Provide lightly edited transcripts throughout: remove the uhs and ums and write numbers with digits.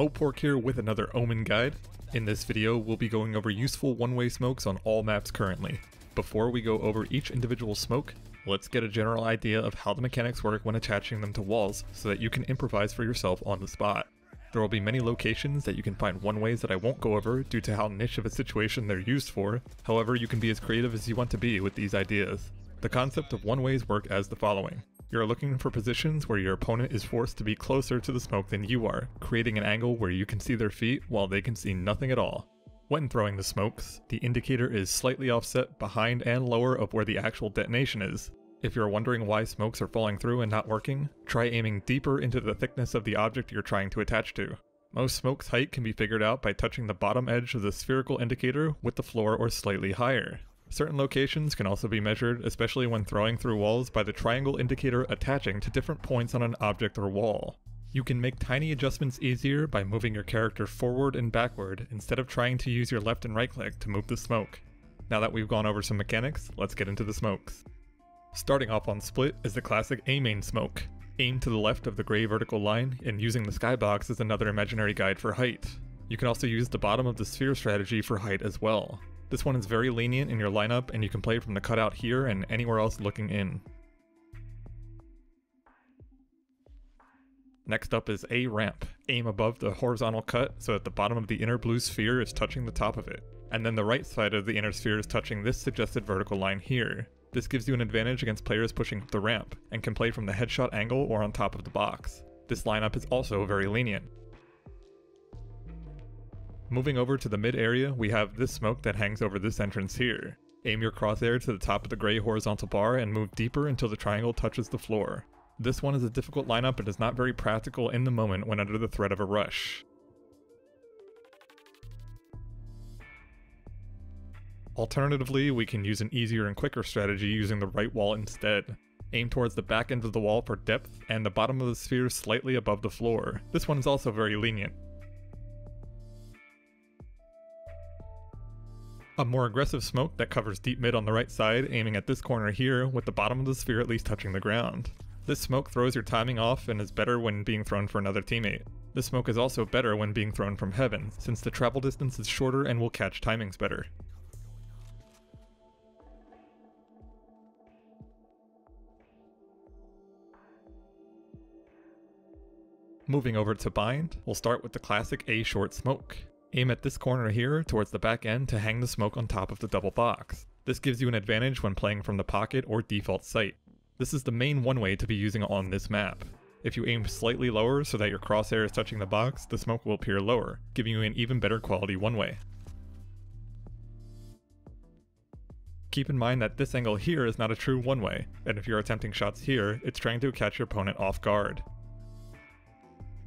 moepork here with another Omen guide. In this video, we'll be going over useful one-way smokes on all maps currently. Before we go over each individual smoke, let's get a general idea of how the mechanics work when attaching them to walls so that you can improvise for yourself on the spot. There will be many locations that you can find one-ways that I won't go over due to how niche of a situation they're used for, however you can be as creative as you want to be with these ideas. The concept of one-ways work as the following. You're looking for positions where your opponent is forced to be closer to the smoke than you are, creating an angle where you can see their feet while they can see nothing at all. When throwing the smokes, the indicator is slightly offset behind and lower of where the actual detonation is. If you're wondering why smokes are falling through and not working, try aiming deeper into the thickness of the object you're trying to attach to. Most smokes' height can be figured out by touching the bottom edge of the spherical indicator with the floor or slightly higher. Certain locations can also be measured, especially when throwing through walls, by the triangle indicator attaching to different points on an object or wall. You can make tiny adjustments easier by moving your character forward and backward instead of trying to use your left and right click to move the smoke. Now that we've gone over some mechanics, let's get into the smokes. Starting off on split is the classic A-main smoke. Aim to the left of the gray vertical line, and using the skybox is another imaginary guide for height. You can also use the bottom of the sphere strategy for height as well. This one is very lenient in your lineup, and you can play from the cutout here and anywhere else looking in. Next up is A ramp. Aim above the horizontal cut so that the bottom of the inner blue sphere is touching the top of it, and then the right side of the inner sphere is touching this suggested vertical line here. This gives you an advantage against players pushing up the ramp, and can play from the headshot angle or on top of the box. This lineup is also very lenient. Moving over to the mid area, we have this smoke that hangs over this entrance here. Aim your crosshair to the top of the gray horizontal bar and move deeper until the triangle touches the floor. This one is a difficult lineup and is not very practical in the moment when under the threat of a rush. Alternatively, we can use an easier and quicker strategy using the right wall instead. Aim towards the back end of the wall for depth and the bottom of the sphere slightly above the floor. This one is also very lenient. A more aggressive smoke that covers deep mid on the right side, aiming at this corner here with the bottom of the sphere at least touching the ground. This smoke throws your timing off and is better when being thrown for another teammate. This smoke is also better when being thrown from heaven, since the travel distance is shorter and will catch timings better. Moving over to bind, we'll start with the classic A short smoke. Aim at this corner here towards the back end to hang the smoke on top of the double box. This gives you an advantage when playing from the pocket or default sight. This is the main one way to be using on this map. If you aim slightly lower so that your crosshair is touching the box, the smoke will appear lower, giving you an even better quality one way. Keep in mind that this angle here is not a true one way, and if you're attempting shots here, it's trying to catch your opponent off guard.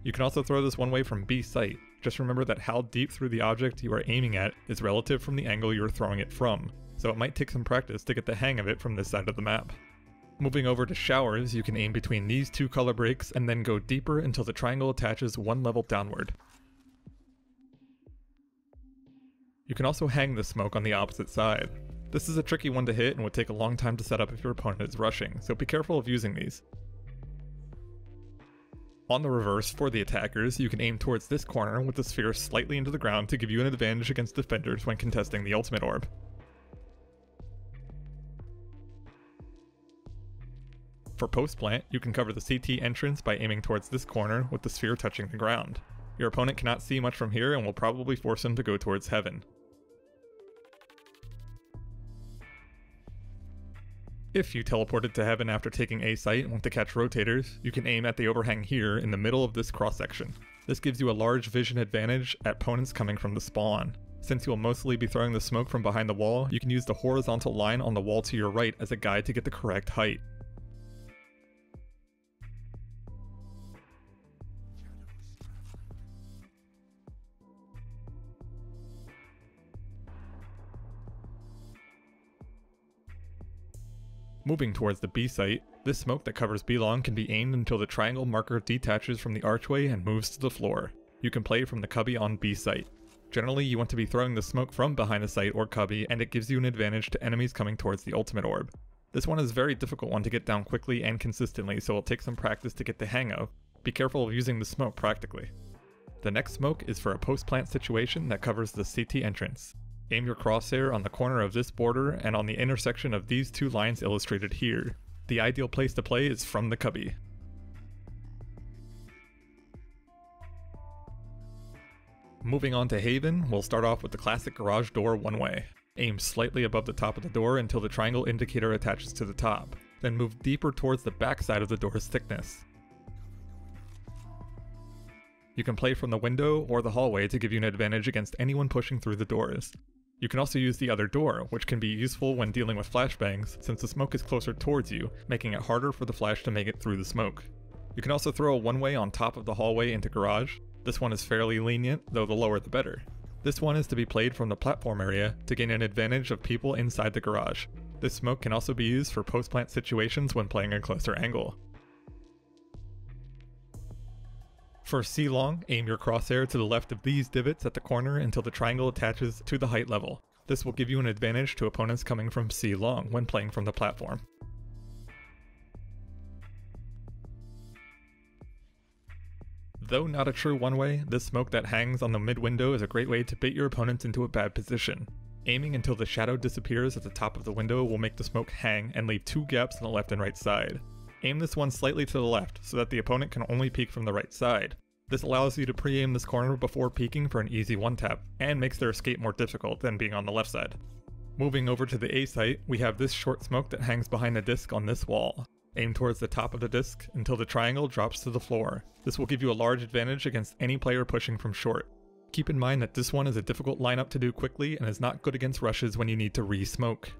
You can also throw this one way from B sight. Just remember that how deep through the object you are aiming at is relative from the angle you are throwing it from, so it might take some practice to get the hang of it from this side of the map. Moving over to showers, you can aim between these two color breaks and then go deeper until the triangle attaches one level downward. You can also hang the smoke on the opposite side. This is a tricky one to hit and would take a long time to set up if your opponent is rushing, so be careful of using these. On the reverse, for the attackers, you can aim towards this corner with the sphere slightly into the ground to give you an advantage against defenders when contesting the ultimate orb. For post-plant, you can cover the CT entrance by aiming towards this corner with the sphere touching the ground. Your opponent cannot see much from here and will probably force him to go towards heaven. If you teleported to heaven after taking A site and want to catch rotators, you can aim at the overhang here in the middle of this cross-section. This gives you a large vision advantage at opponents coming from the spawn. Since you'll mostly be throwing the smoke from behind the wall, you can use the horizontal line on the wall to your right as a guide to get the correct height. Moving towards the B site, this smoke that covers B long can be aimed until the triangle marker detaches from the archway and moves to the floor. You can play from the cubby on B site. Generally, you want to be throwing the smoke from behind the site or cubby, and it gives you an advantage to enemies coming towards the ultimate orb. This one is a very difficult one to get down quickly and consistently, so it'll take some practice to get the hang of. Be careful of using the smoke practically. The next smoke is for a post-plant situation that covers the CT entrance. Aim your crosshair on the corner of this border and on the intersection of these two lines illustrated here. The ideal place to play is from the cubby. Moving on to Haven, we'll start off with the classic garage door one-way. Aim slightly above the top of the door until the triangle indicator attaches to the top, then move deeper towards the back side of the door's thickness. You can play from the window or the hallway to give you an advantage against anyone pushing through the doors. You can also use the other door, which can be useful when dealing with flashbangs since the smoke is closer towards you, making it harder for the flash to make it through the smoke. You can also throw a one-way on top of the hallway into garage. This one is fairly lenient, though the lower the better. This one is to be played from the platform area to gain an advantage of people inside the garage. This smoke can also be used for post-plant situations when playing a closer angle. For C-long, aim your crosshair to the left of these divots at the corner until the triangle attaches to the height level. This will give you an advantage to opponents coming from C-long when playing from the platform. Though not a true one-way, this smoke that hangs on the mid-window is a great way to bait your opponents into a bad position. Aiming until the shadow disappears at the top of the window will make the smoke hang and leave two gaps on the left and right side. Aim this one slightly to the left so that the opponent can only peek from the right side. This allows you to pre-aim this corner before peeking for an easy one-tap, and makes their escape more difficult than being on the left side. Moving over to the A site, we have this short smoke that hangs behind the disc on this wall. Aim towards the top of the disc until the triangle drops to the floor. This will give you a large advantage against any player pushing from short. Keep in mind that this one is a difficult lineup to do quickly and is not good against rushes when you need to re-smoke.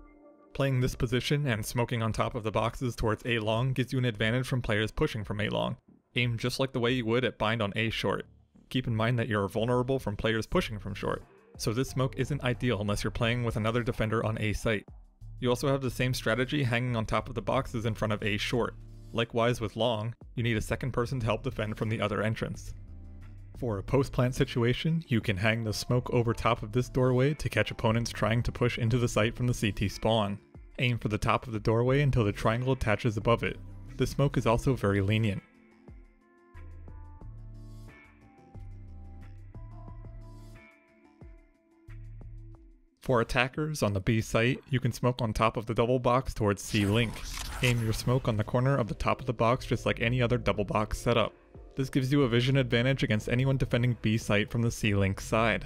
Playing this position and smoking on top of the boxes towards A long gives you an advantage from players pushing from A long. Aim just like the way you would at bind on A short. Keep in mind that you are vulnerable from players pushing from short, so this smoke isn't ideal unless you're playing with another defender on A site. You also have the same strategy hanging on top of the boxes in front of A short. Likewise with long, you need a second person to help defend from the other entrance. For a post-plant situation, you can hang the smoke over top of this doorway to catch opponents trying to push into the site from the CT spawn. Aim for the top of the doorway until the triangle attaches above it. The smoke is also very lenient. For attackers on the B site, you can smoke on top of the double box towards C link. Aim your smoke on the corner of the top of the box just like any other double box setup. This gives you a vision advantage against anyone defending B site from the C link side.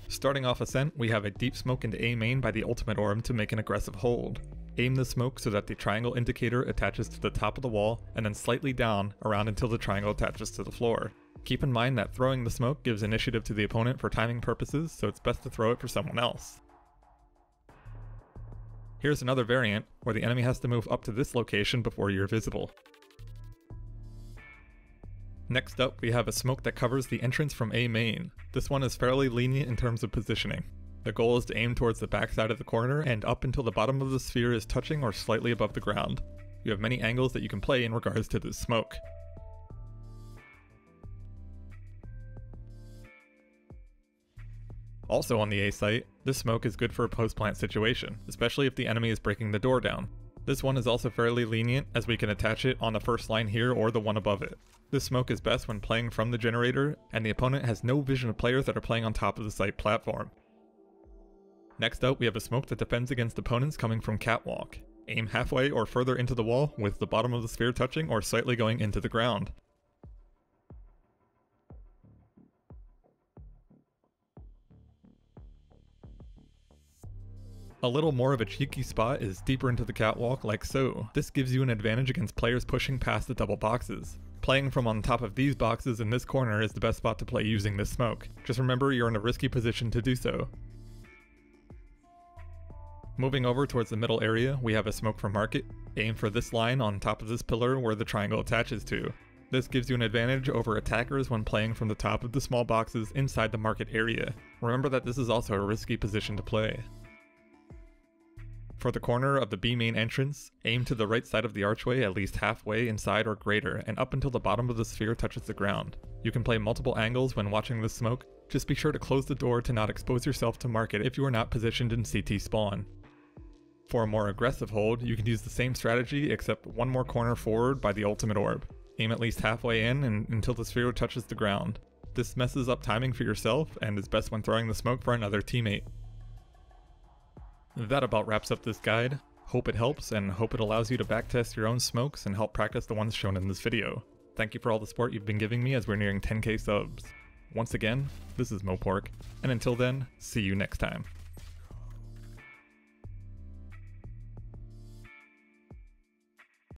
Starting off Ascent, we have a deep smoke into A main by the ultimate orb to make an aggressive hold. Aim the smoke so that the triangle indicator attaches to the top of the wall and then slightly down around until the triangle attaches to the floor. Keep in mind that throwing the smoke gives initiative to the opponent for timing purposes, so it's best to throw it for someone else. Here's another variant, where the enemy has to move up to this location before you're visible. Next up, we have a smoke that covers the entrance from A main. This one is fairly lenient in terms of positioning. The goal is to aim towards the back side of the corner and up until the bottom of the sphere is touching or slightly above the ground. You have many angles that you can play in regards to this smoke. Also on the A site, this smoke is good for a post-plant situation, especially if the enemy is breaking the door down. This one is also fairly lenient as we can attach it on the first line here or the one above it. This smoke is best when playing from the generator and the opponent has no vision of players that are playing on top of the site platform. Next up, we have a smoke that defends against opponents coming from catwalk. Aim halfway or further into the wall with the bottom of the sphere touching or slightly going into the ground. A little more of a cheeky spot is deeper into the catwalk like so. This gives you an advantage against players pushing past the double boxes. Playing from on top of these boxes in this corner is the best spot to play using this smoke. Just remember you're in a risky position to do so. Moving over towards the middle area, we have a smoke from market. Aim for this line on top of this pillar where the triangle attaches to. This gives you an advantage over attackers when playing from the top of the small boxes inside the market area. Remember that this is also a risky position to play. For the corner of the B main entrance, aim to the right side of the archway at least halfway inside or greater and up until the bottom of the sphere touches the ground. You can play multiple angles when watching this smoke, just be sure to close the door to not expose yourself to market if you are not positioned in CT spawn. For a more aggressive hold, you can use the same strategy except one more corner forward by the ultimate orb. Aim at least halfway in and until the sphere touches the ground. This messes up timing for yourself and is best when throwing the smoke for another teammate. That about wraps up this guide. Hope it helps, and hope it allows you to backtest your own smokes and help practice the ones shown in this video. Thank you for all the support you've been giving me as we're nearing 10k subs. Once again, this is moepork, and until then, see you next time.